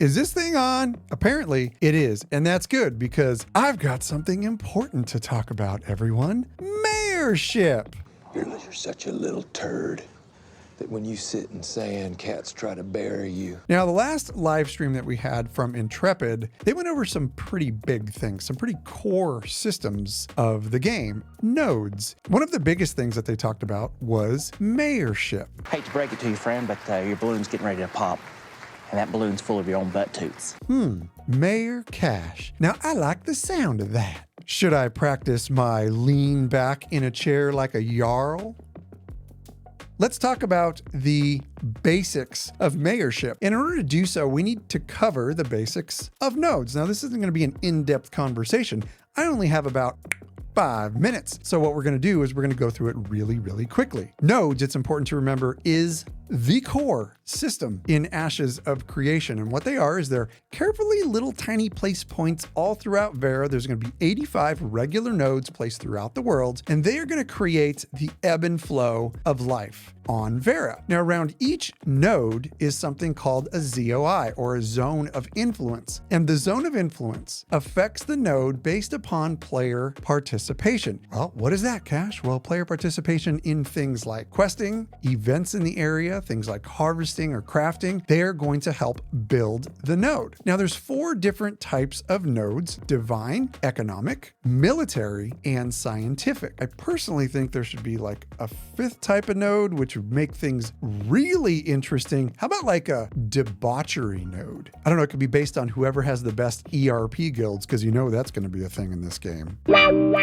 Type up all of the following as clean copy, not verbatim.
Is this thing on? Apparently it is, and that's good because I've got something important to talk about, everyone. Mayorship. You're such a little turd that when you sit in sand, cats try to bury you. Now, the last live stream that we had from Intrepid, they went over some pretty big things, some pretty core systems of the game, nodes. One of the biggest things that they talked about was mayorship. Hate to break it to you, friend, but your balloon's getting ready to pop. And that balloon's full of your own butt toots. Mayor Kash. Now, I like the sound of that. Should I practice my lean back in a chair like a Jarl? Let's talk about the basics of mayorship. In order to do so, we need to cover the basics of nodes. Now, this isn't going to be an in-depth conversation. I only have about 5 minutes. So what we're going to do is we're going to go through it really, really quickly. Nodes, it's important to remember, is the core system in Ashes of Creation. And what they are is they're carefully little tiny place points all throughout Verra. There's going to be 85 regular nodes placed throughout the world, and they are going to create the ebb and flow of life on Verra. Now, around each node is something called a ZOI, or a zone of influence. And the zone of influence affects the node based upon player participation. Well, what is that, Kash? Well, player participation in things like questing, events in the area, things like harvesting or crafting, they are going to help build the node. Now, there's 4 different types of nodes: divine, economic, military, and scientific. I personally think there should be like a 5th type of node, which would make things really interesting. How about like a debauchery node? I don't know, it could be based on whoever has the best ERP guilds, because you know that's going to be a thing in this game.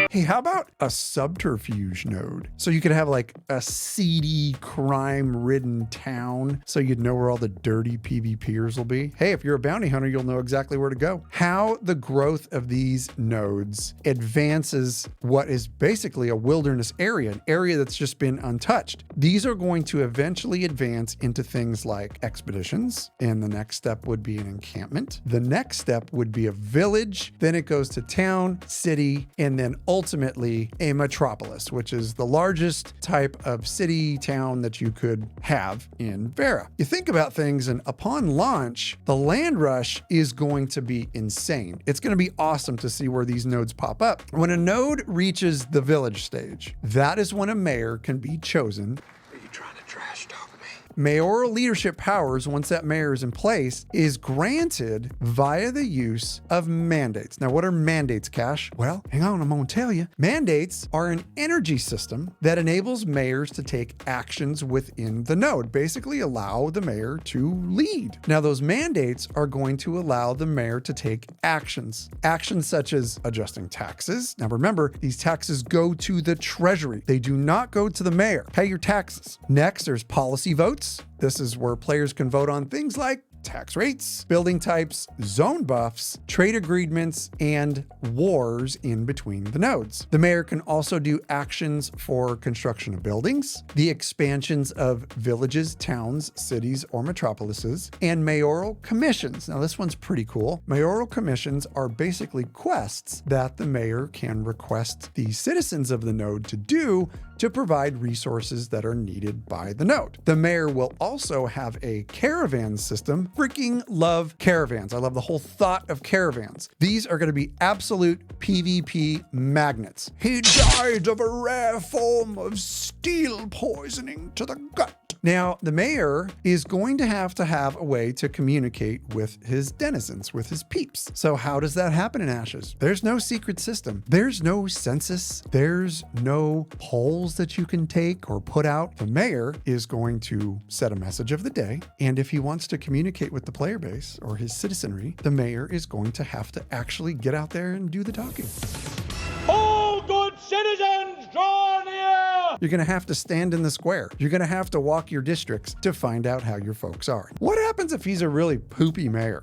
Hey, how about a subterfuge node? So you could have like a seedy, crime-ridden town, so you'd know where all the dirty PvPers will be. Hey, if you're a bounty hunter, you'll know exactly where to go. How the growth of these nodes advances what is basically a wilderness area, an area that's just been untouched. These are going to eventually advance into things like expeditions, and the next step would be an encampment. The next step would be a village, then it goes to town, city, and then ultimately a metropolis, which is the largest type of city, town that you could have in Verra. You think about things, and upon launch, the land rush is going to be insane. It's going to be awesome to see where these nodes pop up. When a node reaches the village stage, that is when a mayor can be chosen. Are you trying to trash talk me? Mayoral leadership powers, once that mayor is in place, is granted via the use of mandates. Now, what are mandates, Kash? Well, hang on, I'm going to tell you. Mandates are an energy system that enables mayors to take actions within the node, basically allow the mayor to lead. Now, those mandates are going to allow the mayor to take actions. Actions such as adjusting taxes. Now, remember, these taxes go to the treasury. They do not go to the mayor. Pay your taxes. Next, there's policy votes. This is where players can vote on things like tax rates, building types, zone buffs, trade agreements, and wars in between the nodes. The mayor can also do actions for construction of buildings, the expansions of villages, towns, cities, or metropolises, and mayoral commissions. Now, this one's pretty cool. Mayoral commissions are basically quests that the mayor can request the citizens of the node to do to provide resources that are needed by the node. The mayor will also have a caravan system. Freaking love caravans. I love the whole thought of caravans. These are going to be absolute PvP magnets. He died of a rare form of steel poisoning to the gut. Now, the mayor is going to have a way to communicate with his denizens, with his peeps. So how does that happen in Ashes? There's no secret system. There's no census. There's no polls that you can take or put out. The mayor is going to set a message of the day, and if he wants to communicate with the player base or his citizenry, the mayor is going to have to actually get out there and do the talking. All good citizens, draw near! You're going to have to stand in the square. You're going to have to walk your districts to find out how your folks are. What happens if he's a really poopy mayor?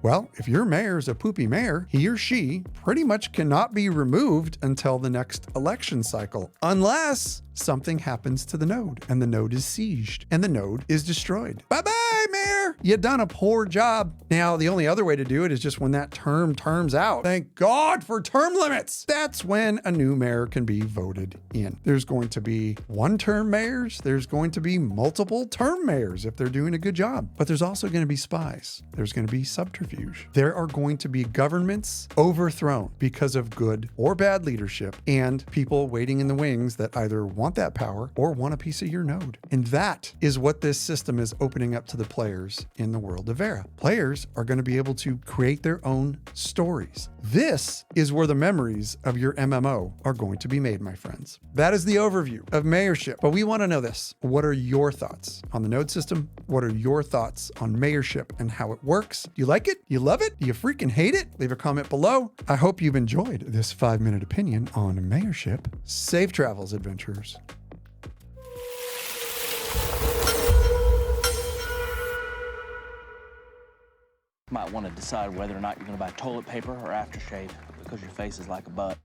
Well, if your mayor is a poopy mayor, he or she pretty much cannot be removed until the next election cycle, unless something happens to the node and the node is sieged and the node is destroyed. Bye-bye, mayor! mayor, you done a poor job. Now, the only other way to do it is just when that term terms out. Thank God for term limits. That's when a new mayor can be voted in. There's going to be one-term mayors. There's going to be multiple term mayors if they're doing a good job. But there's also going to be spies. There's going to be subterfuge. There are going to be governments overthrown because of good or bad leadership and people waiting in the wings that either want that power or want a piece of your node. And that is what this system is opening up to the players in the world of Verra. Players are going to be able to create their own stories. This is where the memories of your MMO are going to be made, my friends. That is the overview of Mayorship. But we want to know this. What are your thoughts on the node system? What are your thoughts on Mayorship and how it works? Do you like it? You love it? Do you freaking hate it? Leave a comment below. I hope you've enjoyed this 5-minute opinion on Mayorship. Safe travels, adventurers. Might want to decide whether or not you're going to buy toilet paper or aftershave because your face is like a butt.